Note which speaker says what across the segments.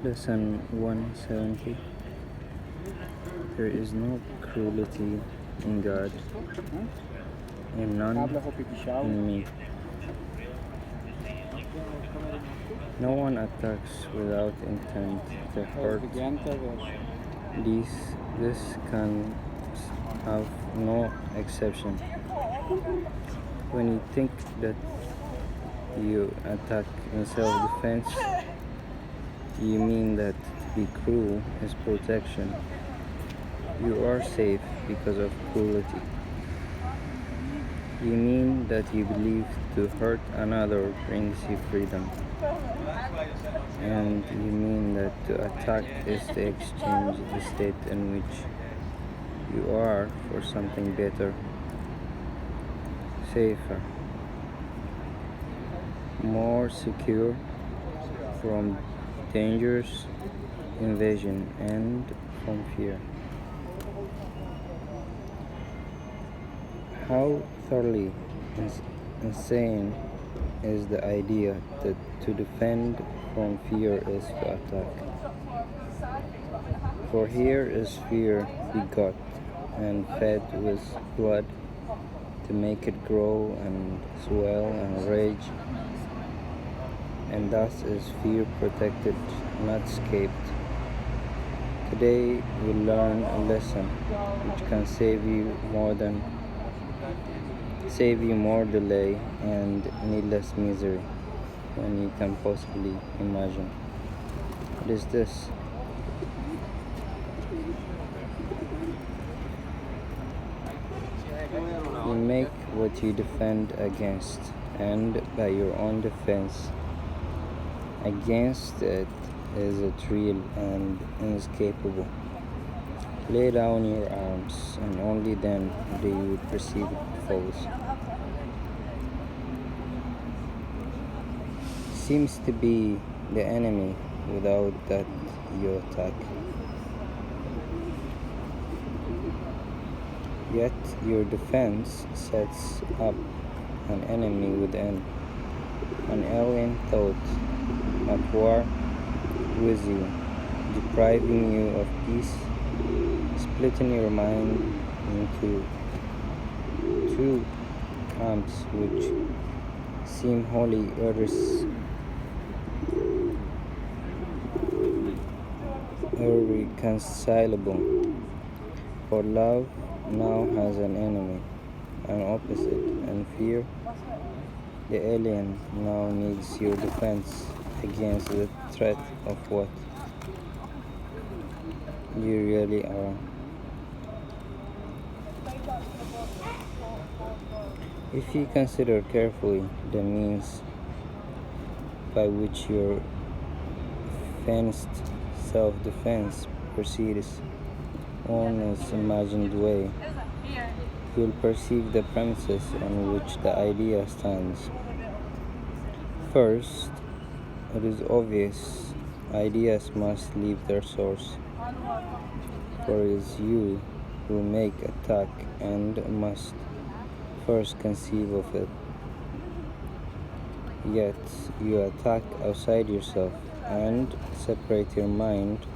Speaker 1: Lesson 170. There is no cruelty in God, and none in me. No one attacks without intent to hurt. This can have no exception. When you think that you attack in self-defense, you mean that to be cruel is protection. You are safe because of cruelty. You mean that you believe to hurt another brings you freedom. And you mean that to attack is to exchange the state in which you are for something better, safer, more secure from dangerous invasion and from fear. How thoroughly insane is the idea that to defend from fear is to attack? For here is fear begot and fed with blood to make it grow and swell and rage, and thus is fear protected, not escaped. Today we learn a lesson which can save you more delay and needless misery than you can possibly imagine. It is this: you make what you defend against, and by your own defense against it is it real and inescapable. Lay down your arms, and only then do you perceive it falls. Seems to be the enemy without that you attack. Yet your defense sets up an enemy within, an alien thought at war with you, depriving you of peace, splitting your mind into two camps which seem wholly irreconcilable. For love now has an enemy, an opposite, and fear, the alien, now needs your defense against the threat of what you really are. If you consider carefully the means by which your fenced self-defense proceeds on its imagined way, you'll perceive the premises on which the idea stands. First, it is obvious ideas must leave their source, for it is you who make attack and must first conceive of it. Yet you attack outside yourself and separate your mind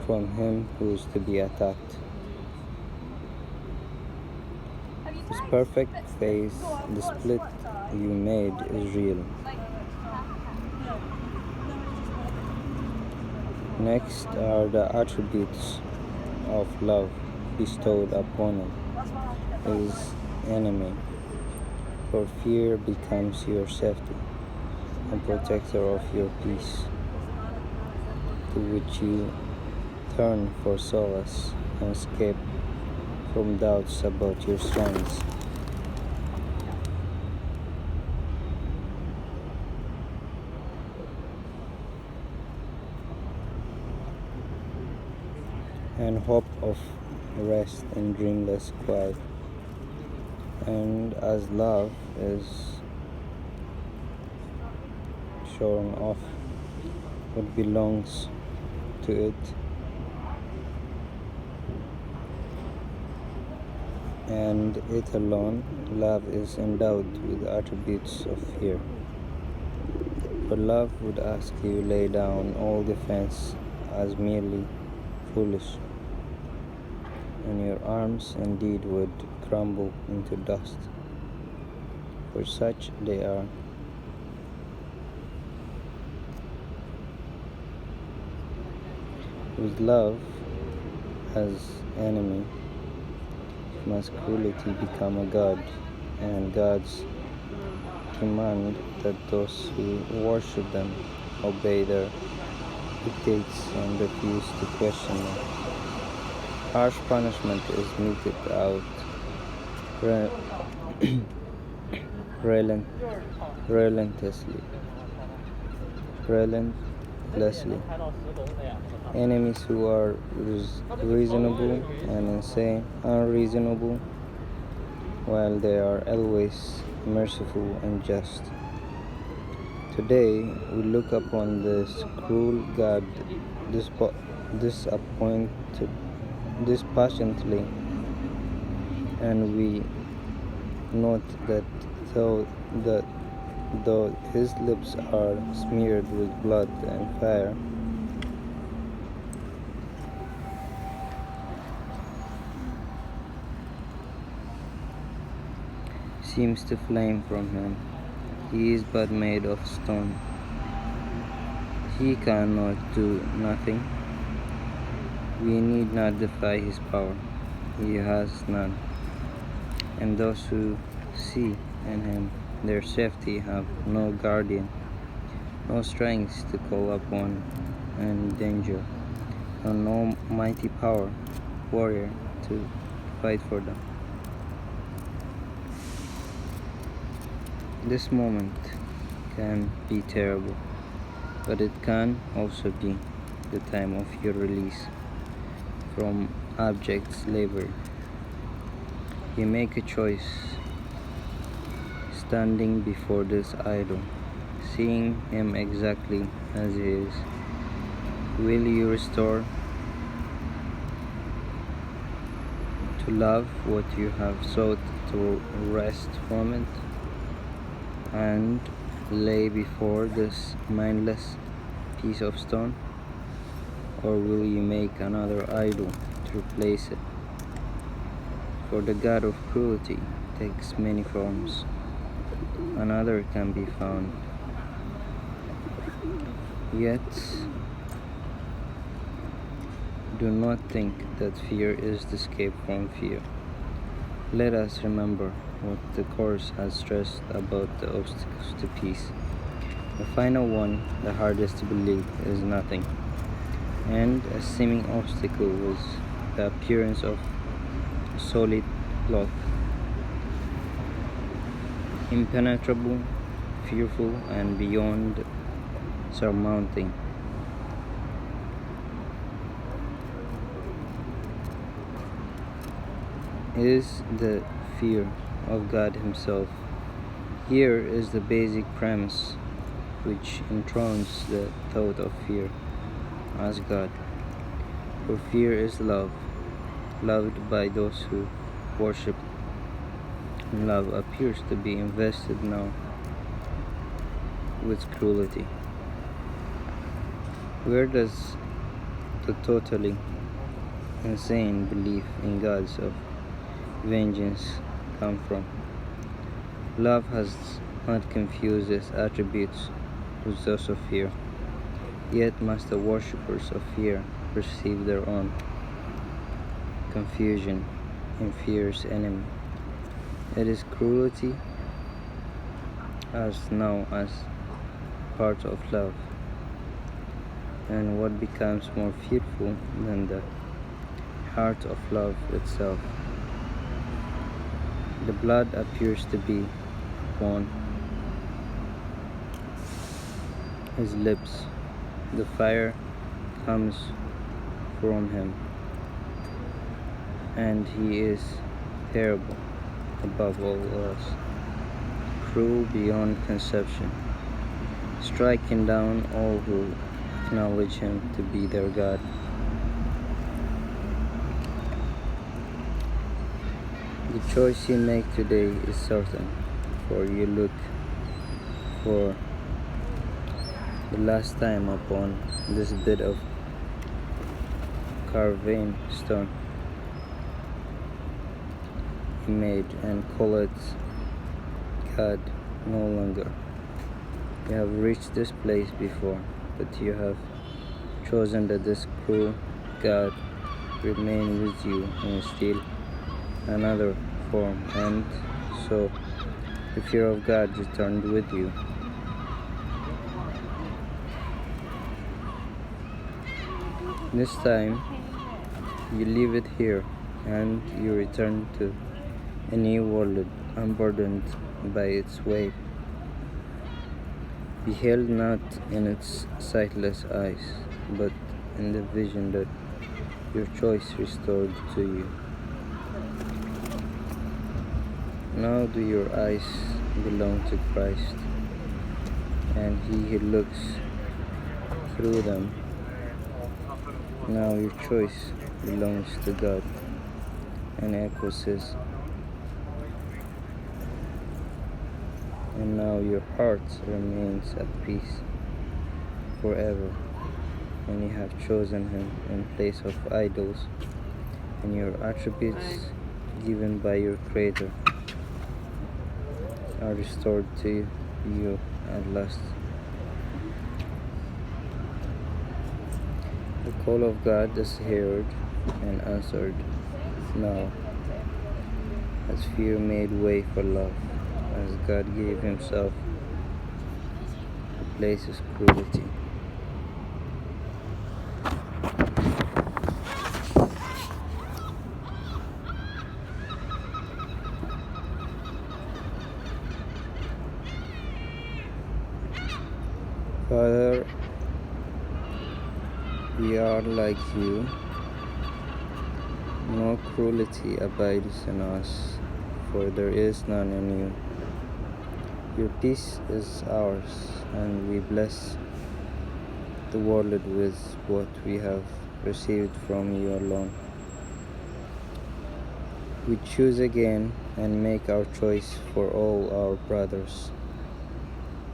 Speaker 1: from him who is to be attacked. This perfect phase, the split you made, is real. Next are the attributes of love bestowed upon him, his enemy, for fear becomes your safety and protector of your peace, to which you turn for solace and escape from doubts about your strengths. And hope of rest and dreamless quiet. And as love is shorn off what belongs to it, and it alone, love is endowed with the attributes of fear. For love would ask you lay down all defense as merely foolish, and your arms indeed would crumble into dust, for such they are. With love as enemy, must cruelty become a god, and gods demand that those who worship them obey their dictates and refuse to question them. Harsh punishment is meted out relent- relentlessly. Relentlessly. Enemies who are reasonable and unreasonable, while they are always merciful and just. Today we look upon this cruel God dispassionately, and we note that though his lips are smeared with blood and fire, seems to flame from him. He is but made of stone. He cannot do nothing. We need not defy his power. He has none. And those who see in him their safety have no guardian, no strength to call upon in danger, and no mighty power, warrior, to fight for them. This moment can be terrible, but it can also be the time of your release from abject slavery. You make a choice, standing before this idol, seeing him exactly as he is. Will you restore to love what you have sought to wrest from it, and lay before this mindless piece of stone? Or will you make another idol to replace it? For the god of cruelty takes many forms. Another can be found. Yet, do not think that fear is the escape from fear. Let us remember what the Course has stressed about the obstacles to peace. The final one, the hardest to believe, is nothing, and a seeming obstacle was the appearance of a solid block, impenetrable, fearful, and beyond surmounting. Is the fear of God Himself. Here is the basic premise which enthrones the thought of fear as God. For fear is love, loved by those who worship. And love appears to be invested now with cruelty. Where does the totally insane belief in gods of vengeance come from? Love has not confused its attributes with those of fear, yet must the worshippers of fear perceive their own confusion in fear's enemy. It is cruelty as now as part of love, and what becomes more fearful than the heart of love itself? The blood appears to be upon his lips. The fire comes from him, and he is terrible above all else, cruel beyond conception, striking down all who acknowledge him to be their God. The choice you make today is certain, for you look for the last time upon this bit of carving stone he made, and call it God no longer. You have reached this place before, but you have chosen that this cruel God remain with you in still another form, and so the fear of God returned with you. This time you leave it here and you return to a new world unburdened by its weight, beheld not in its sightless eyes, but in the vision that your choice restored to you. Now do your eyes belong to Christ, and He who looks through them. Now your choice belongs to God and echoes His. And now your heart remains at peace forever, and you have chosen Him in place of idols, and your attributes given by your Creator are restored to you at last. The call of God is heard and answered now, as fear made way for love, as God gave Himself replaces cruelty. Father, we are like you. No cruelty abides in us, for there is none in you. Your peace is ours, and we bless the world with what we have received from you alone. We choose again and make our choice for all our brothers,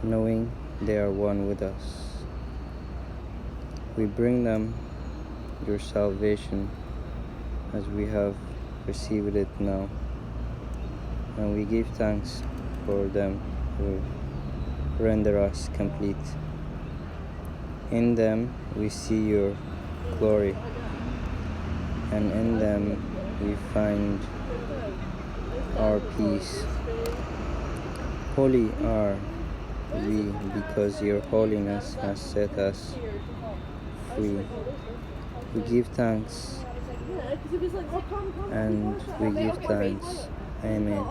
Speaker 1: knowing they are one with us. We bring them your salvation as we have received it now, and we give thanks for them who render us complete. In them we see your glory, and in them we find our peace. Holy are we, because your holiness has set us free. We give thanks, and we give thanks. Amen.